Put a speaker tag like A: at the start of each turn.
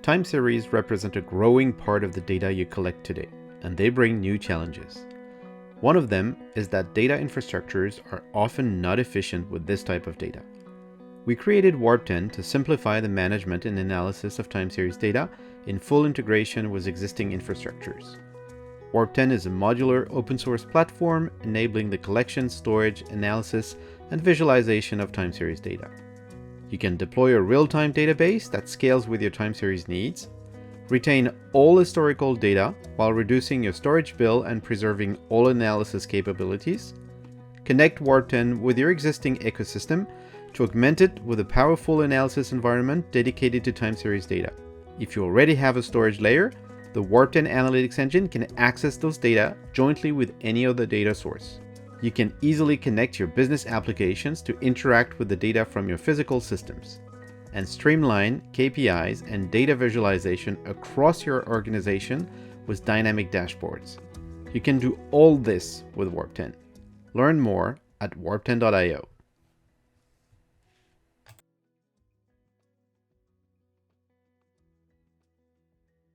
A: Time series represent a growing part of the data you collect today, and they bring new challenges. One of them is that data infrastructures are often not efficient with this type of data. We created Warp10 to simplify the management and analysis of time series data in full integration with existing infrastructures. Warp10 is a modular open source platform enabling the collection, storage, analysis, and visualization of time series data. You can deploy a real-time database that scales with your time series needs, retain all historical data while reducing your storage bill and preserving all analysis capabilities, connect Warp10 with your existing ecosystem to augment it with a powerful analysis environment dedicated to time series data. If you already have a storage layer, the Warp10 Analytics Engine can access those data jointly with any other data source. You can easily connect your business applications to interact with the data from your physical systems, and streamline KPIs and data visualization across your organization with dynamic dashboards. You can do all this with Warp10. Learn more at warp10.io.